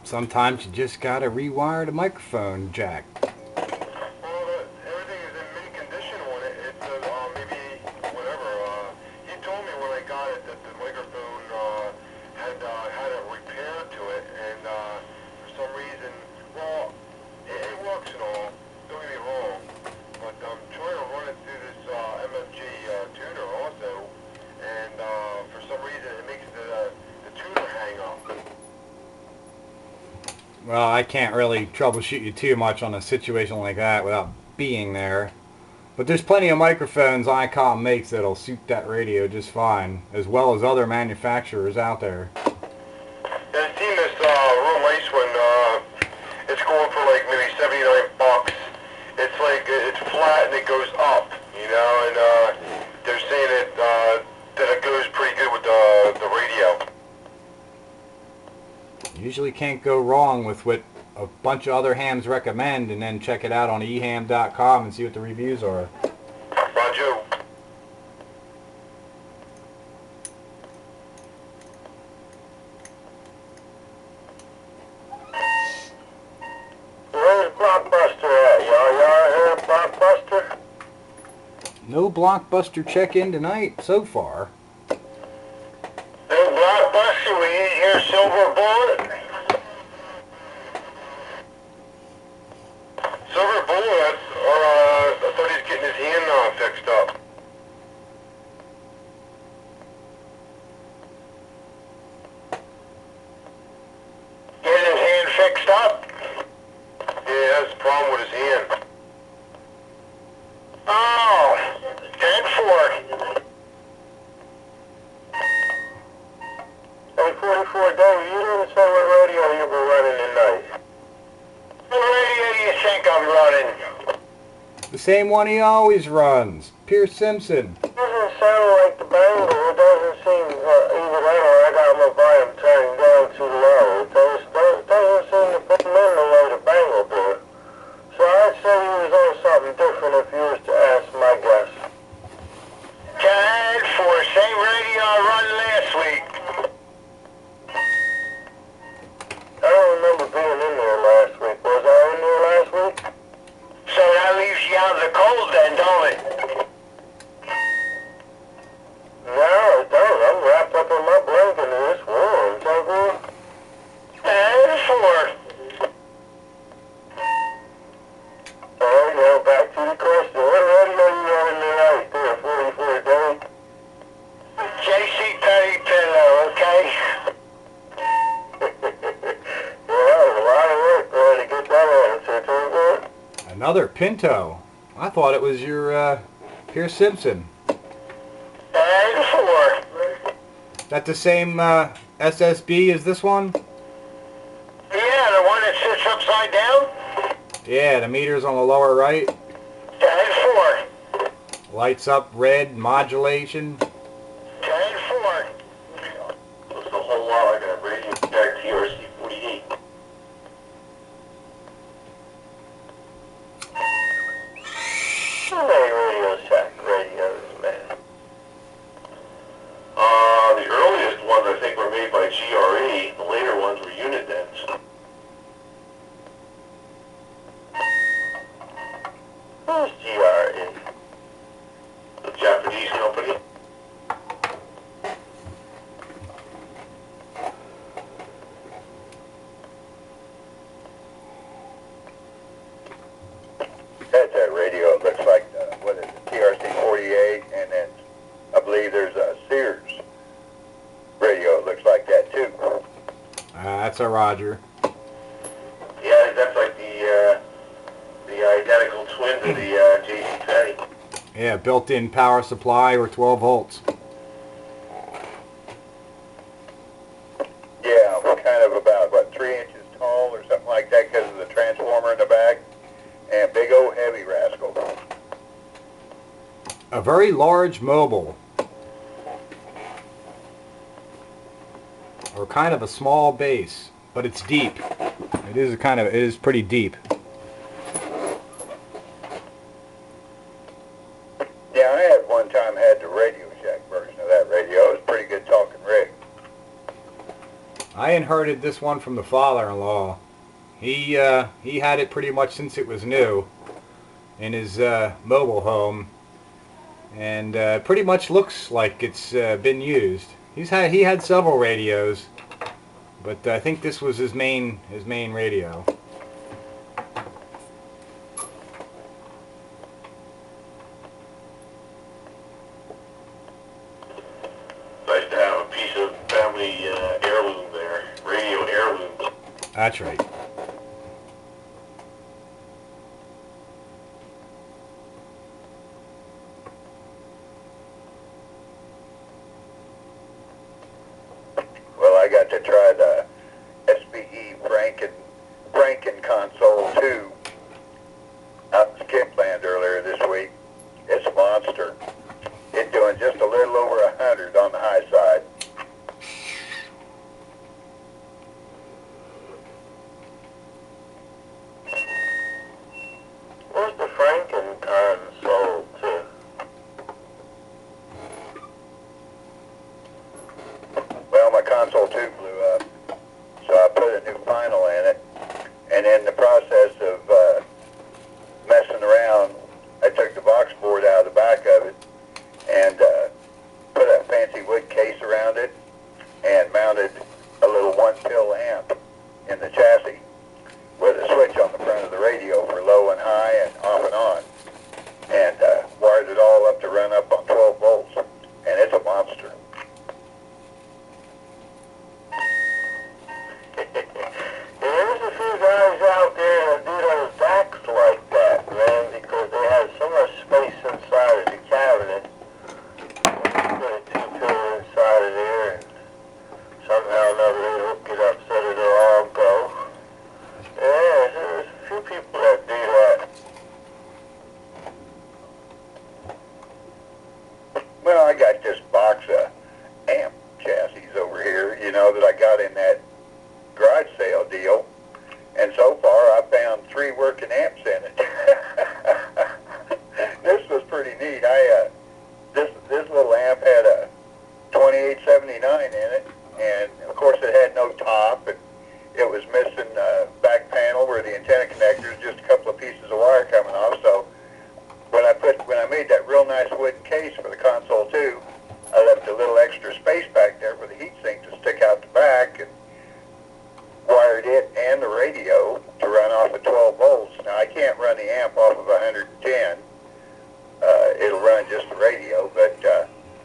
Sometimes you just gotta rewire the microphone jack. Well, everything is in mint condition on it. It says maybe whatever. He told me when I got it that the microphone had a repair to it, and for some reason, well, it works and all. Don't get me wrong, but I'm trying to run it through this MFG tuner also, and for some reason it makes the tuner hang up. Well, I can't really troubleshoot you too much on a situation like that without being there. But there's plenty of microphones ICOM makes that'll suit that radio just fine, as well as other manufacturers out there. Yeah, I've seen this real nice one. It's going for like maybe $79. It's like it's flat and it goes up, you know, and they're saying that it goes pretty good with the radio. Usually can't go wrong with what a bunch of other hams recommend, and then check it out on eham.com and see what the reviews are. Roger. Where's Blockbuster at, y'all? Y'all heard Blockbuster? No Blockbuster check-in tonight so far. No Blockbuster, we ain't here Silver Bullet. Silver Bullet, I thought he was getting his hand fixed up. Getting his hand fixed up? Yeah, he has a problem with his hand. Oh, 10-4. Hey, 24apr13d, you didn't say what radio you were running tonight. What radio do you think I'm running? The same one he always runs, Pierce Simpson. It doesn't sound like the Bengal. It doesn't seem either that or I got my volume turned down too low. It doesn't seem to put him in the way the Bengal did. So I'd say he was on something different if you was to ask my guess. 10-4, same radio I run last week. I don't remember being in there last week. Was I in there last week? So that leaves you out of the cold then, don't it? No, it don't. I'm wrapped up in my blanket and it's warm. So good. 10-4. Alright, now back to the question. What radio are you running tonight there, 44apr13d? JC Penney Pillow, okay? Another Pinto. I thought it was your Pierce Simpson. 10-4. That the same SSB as this one? Yeah, the one that sits upside down? Yeah, the meter's on the lower right. 10-4. Lights up red, modulation. 10-4. Looks a whole lot like a Radio Shack TRC-48. How many Radio Shack radios, man? The earliest ones I think were made by GRE. The later ones were Unidens. Who's GRE? The Japanese company. That's that radio. It looks like, what is it, TRC-48, and then I believe there's a Sears radio. It looks like that, too. That's a Roger. Yeah, that's like the identical twin to the J.C. Penney. Yeah, built-in power supply or 12 volts. Yeah, kind of about, what, 3 inches tall or something like that because of the transformer in the back. And big old heavy rascal. A very large mobile. Or kind of a small base, but it's deep. It is pretty deep. Yeah, I had one time had the Radio Shack version of that radio. It was a pretty good talking rig. I inherited this one from the father-in-law. He had it pretty much since it was new in his mobile home, and pretty much looks like it's been used. He had several radios, but I think this was his main radio. Nice to have a piece of family heirloom there, radio heirloom. That's right. Well, I got to try the SBE Franken console 2 out in Skipland earlier this week. It's a monster. It's doing just a little over 100 on the high side. Where's the Franken console to? Well, my console 2 blew up, so I put a new final in it, and in the process of messing around, I took the box board out of the back of it and put a fancy wood case around it and mounted a little one-pill amp in the chassis with a switch on the front of the radio for low and high and off and on, and wired it all up to run up on 12 volts, and it's a monster. There's a few guys out there that do those backs like that, man, because they have so much space inside of the cabinet. You put a two-pill inside of there, and somehow or another they hook it up so that it'll all go. Yeah, there's a few people that do that. Well, I got this box of amp chassis over here, you know, that I got in that garage sale deal, and so far I found 3 working amps in it. This was pretty neat. This little amp had a 2879 in it, and of course it had no top, and it was missing the back panel where the antenna connectors, just a couple of pieces of wire coming off. So when I made that real nice wooden case for the console 2, I left a little extra space back there for the heatsink to stick out the back, and wired it and the radio to run off of 12 volts. Now I can't run the amp off of 110. It'll run just the radio, but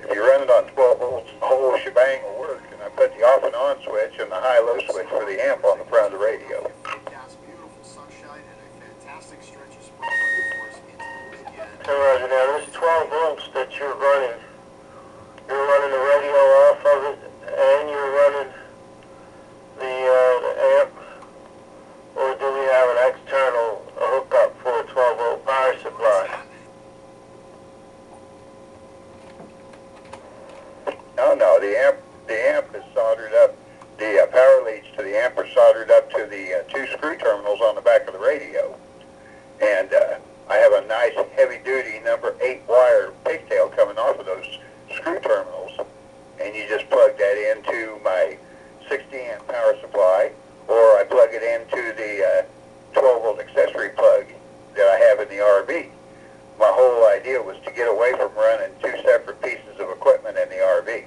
if you run it on 12 volts, the whole shebang will work. And I put the off and on switch and the high-low switch for the amp on the front of the radio. Forecast beautiful sunshine and a fantastic stretch of spring weather for us into the weekend. So Roger, now this 12 volts that you're running the radio off of it, and you're running the amp, or do we have an external hookup for a 12 volt power supply? No, the amp is soldered up. The power leads to the amp are soldered up to the 2 screw terminals on the back of the radio. And I have a nice heavy-duty number 8 wire pigtail coming off of those screw terminals. And you just plug that into my 60 amp power supply, or I plug it into the 12 volt accessory plug that I have in the RV. My whole idea was to get away from running 2 separate pieces of equipment in the RV.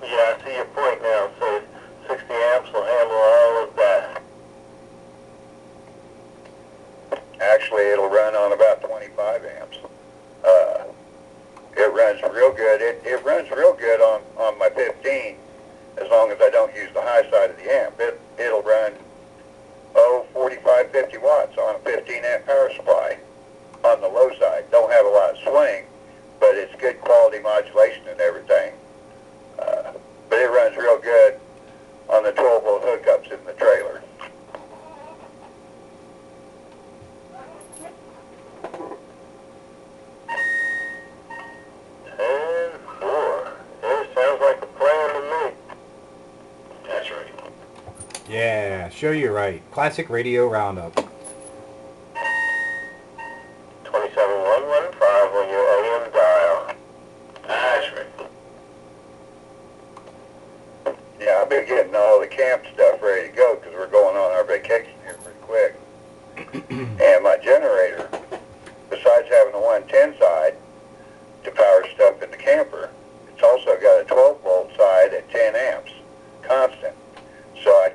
Yeah, I see your point now. So 60 amps will handle all of that. Actually, it'll run on about 25 amps. It runs real good. It runs real good on my 15, as long as I don't use the high side of the amp. It'll run 45, 50 watts on a 15 amp power supply on the low side. Don't have a lot of swing, but it's good quality modulation and everything. But it runs real good on the 12 volt hookups in the trailer. Yeah, show you right. Classic Radio Roundup. 27115 on your AM dial. That's right. And my generator, besides having a 110 side to power stuff in the camper, it's also got a 12-volt side at 10 amps, constant. So I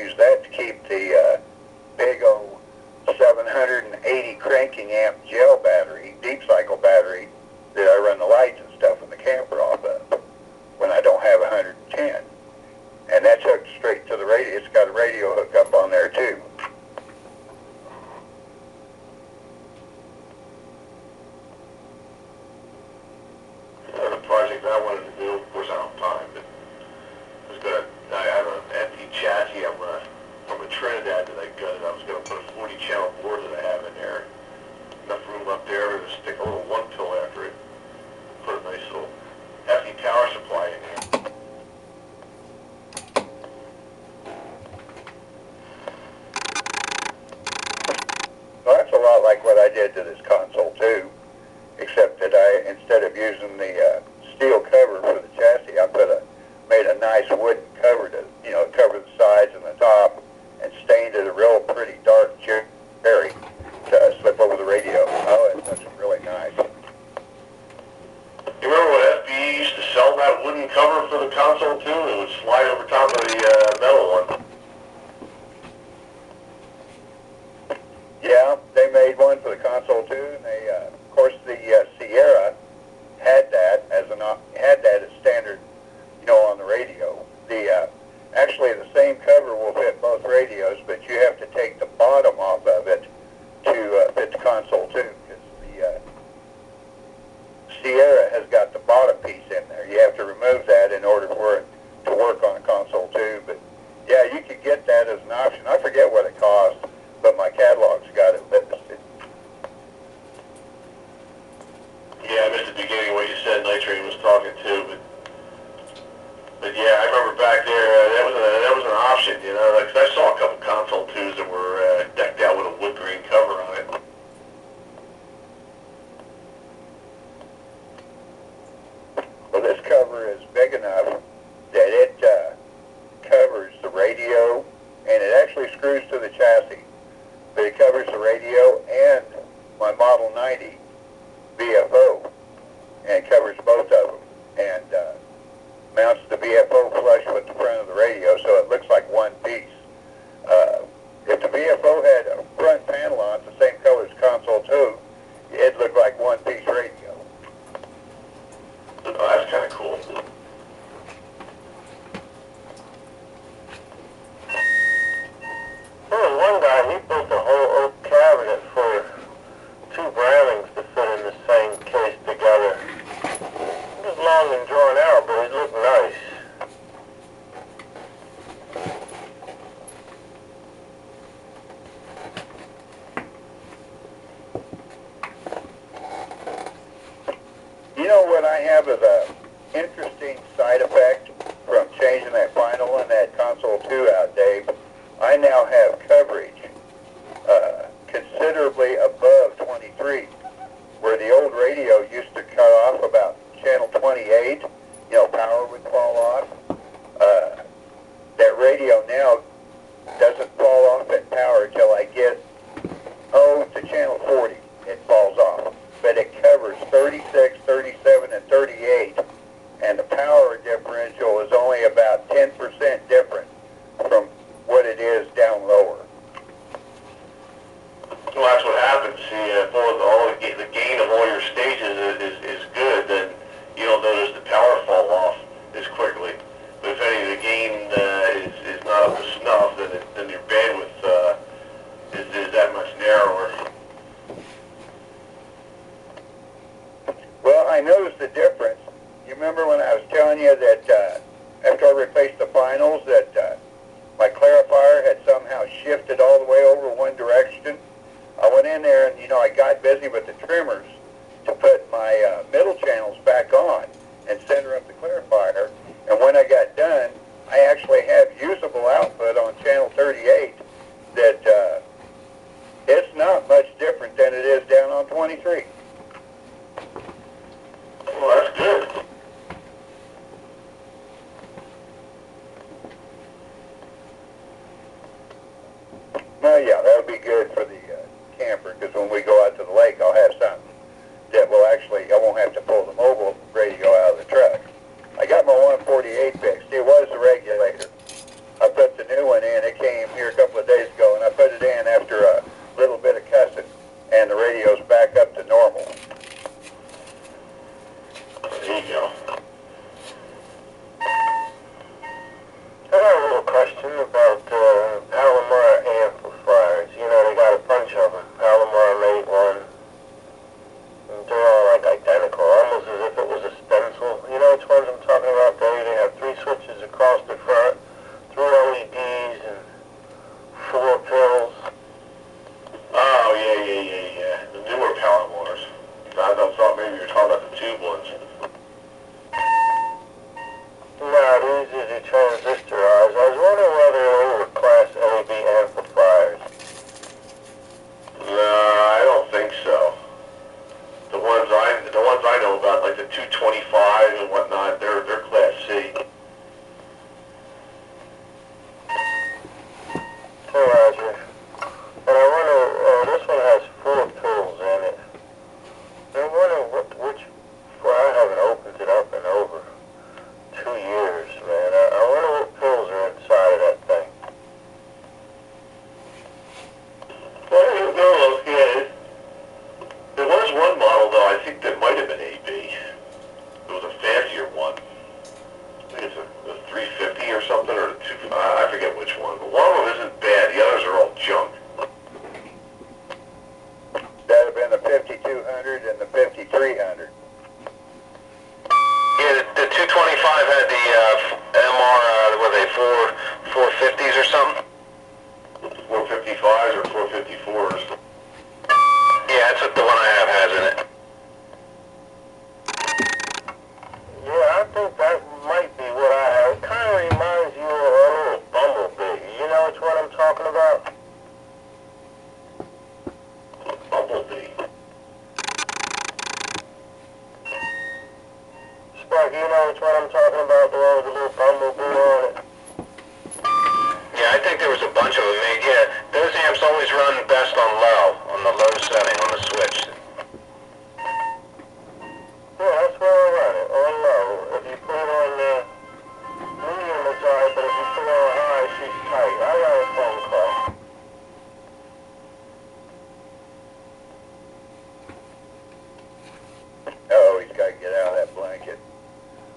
use that to keep the big old 780 cranking amp gel battery, deep cycle battery, that I run the lights and stuff in the camper off of when I don't have 110. And that's hooked straight to the radio. It's got a radio hookup on there too. The project I wanted to do, of course I don't have time, but I have an empty chassis from a Trinidad that I gutted. I was going to put a 40 channel board that I have in there. Enough room up there to stick a little one pill after it. Put a nice little hefty power supply in there. Well, that's a lot like what I did to this console too, except that instead of using the steel cover for the chassis, I made a nice wooden cover to, cover the sides and the top, and stained it a real pretty dark cherry to slip over the radio. Oh, it looks really nice. You remember when FB used to sell that wooden cover for the console too? It would slide over top of the metal one. Yeah, they made one for the console too, and they, of course, the Sierra had that as standard, on the radio. Actually, the same cover will fit both radios, but you have to take the bottom off of it to fit the console too, because the Sierra has got the bottom piece in there. You have to remove that in order for it to work on a console too. But yeah, you could get that as an option. I forget what it cost, but my catalog's got it listed. Yeah, I missed the beginning of what you said. Nitrate was talking too, but yeah, I remember back there that was an option, Like, I saw a couple console 2s that were decked out with a wood grain cover on it. Well, this cover is big enough that it covers the radio, and it actually screws to the chassis. But it covers the radio and my Model 90 VFO, and it covers both of them, and mounts the VFO flush with the front of the radio, so it looks like one piece. If the VFO had a front panel on it, the same color as console 2, it'd look like one piece radio. Oh, that's kind of cool. Well, one guy, he built a whole oak cabinet for 2 Brownings to fit in the same case together. It was long and drawn out, but it looked nice. What I have as a interesting side effect from changing that final on that console 2 out, Dave. I now have coverage considerably above 23, where the old radio used to cut off about channel 28. Power would fall off. That radio now doesn't fall off at power till I get to channel 40. It falls off, but it covers 36, 37, and 38, and the power differential is only about 10% different from what it is down lower. Well, that's what happens. See, if the gain of all your stages is good, then you don't notice the power fall off as quickly. But if any of the gain is not up to snuff, then your bandwidth is that much narrower. Well, I noticed the difference. You remember when I was telling you that after I replaced the finals that my clarifier had somehow shifted all the way over one direction? I went in there and, I got busy with the trimmers to put my middle channels back on and center up the clarifier. And when I got done, I actually have usable output on channel 38 that it's not much different than it is down on 23. Well, that's good. Well, yeah, that would be good for the 154s. Yeah, that's what the one I have has in it. Yeah, I think that might be what I have. It kind of reminds you of a little bumblebee. You know which one I'm talking about? Bumblebee. Spark, you know which one I'm talking about? The one with the little bumblebee on it? Yeah, I think there was a bunch of them. Yeah, those amps always run best on low, on the low setting on the switch. Yeah, that's where I run it, on low. If you put it on the medium, it's alright, but if you put it on high, she's tight. I got a phone call. Oh, he's got to get out of that blanket.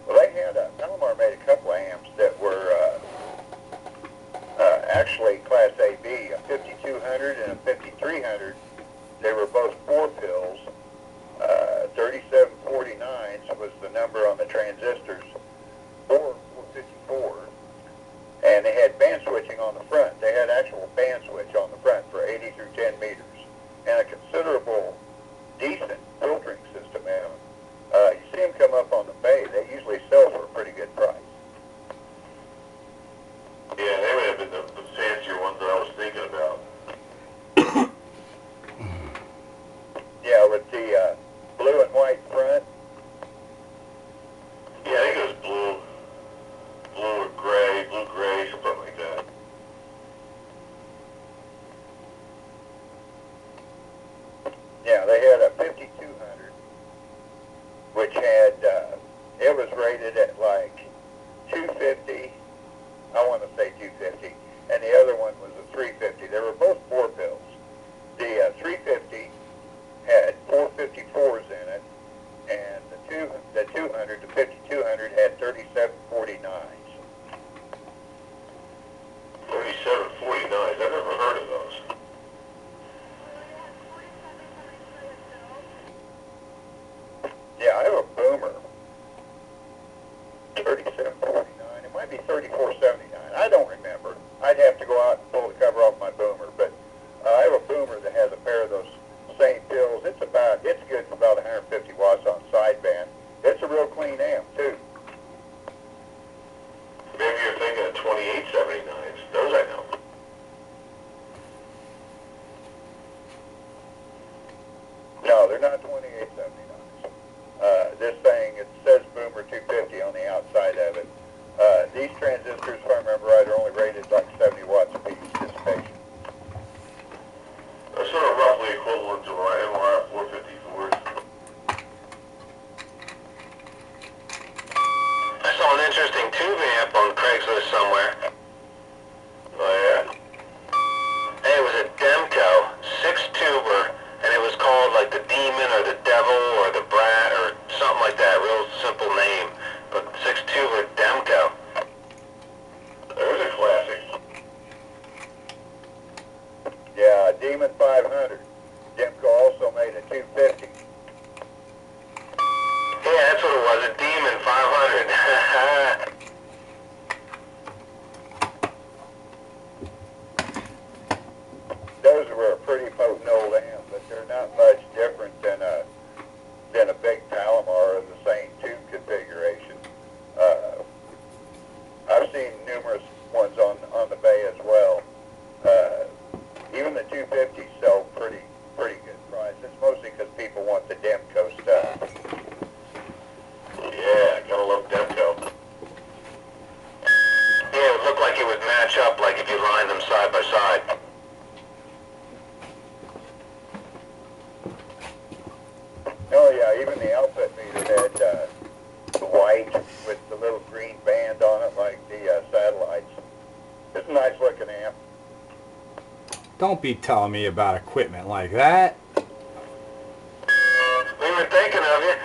Well, they had Palomar made a couple of amps that were actually Class AB, a 5200 and a 5300. They were both 4-pills. 3749s was the number on the transistors, or 454. And they had band switching on the front. They had actual band switch on the front for 80 through 10 meters. And a considerable, decent filtering system. And you see them come up on the bay. They usually sell for a pretty good price. Yeah, they would have been the fancier ones that I was thinking about. Yeah, with the blue and white front. Yeah, I think it was blue or gray, blue-gray, something like that. Yeah, they had a 5200, which had, it was rated at like 250, I want to say 250, and the other one was a 350. They were both 4-pills. The 350 had 454s in it, and the 200, the 5200 had 3749s. 3749s, I've never heard of those. Yeah, I have a Boomer. 3749. It might be 3479. I don't remember. I'd have to go out and pull the cover off my Boomer, but I have a Boomer that has a pair of those same pills. It's good for about 150 watts on sideband. It's a real clean amp too. Maybe you're thinking of 2879s. Those I know. No, they're not 2879s. This thing, it says Boomer 250 on the outside of it. These transistors, if I remember right, are only rated like 70 watts a piece dissipation. They're sort of roughly equivalent to our MRF 454s. I saw an interesting tube amp on Craigslist somewhere. Oh yeah? Hey, it was a Demco, 6-tuber, and it was called like the Demon or the Devil or the Brat or something like that, real simple name. But 6-tuber Demco. There's a classic. Yeah, Demon 500. Demco also made a 250. Yeah, that's what it was, a Demon 500. Those were a pretty potent old amp, but they're not much different than a big Palomar of the same tube configuration. I've seen numerous ones on the bay as well. Even the 250s sell pretty good price. It's mostly because people want the Demco stuff. Yeah, gotta love Demco. Yeah, it would look like it would match up like if you lined them side by side. Oh yeah, even the output meter had the white with the little green band on it like the satellites. It's a nice looking amp. Don't be telling me about equipment like that. We were thinking of you.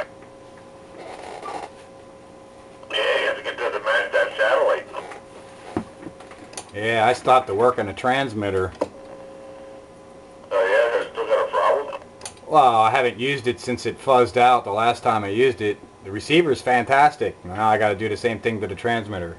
Yeah, you have to get that to match that satellite. Yeah, I stopped to work on a transmitter. Oh yeah, they're still got a problem? Well, I haven't used it since it fuzzed out the last time I used it. The receiver's fantastic. Now I got to do the same thing to the transmitter.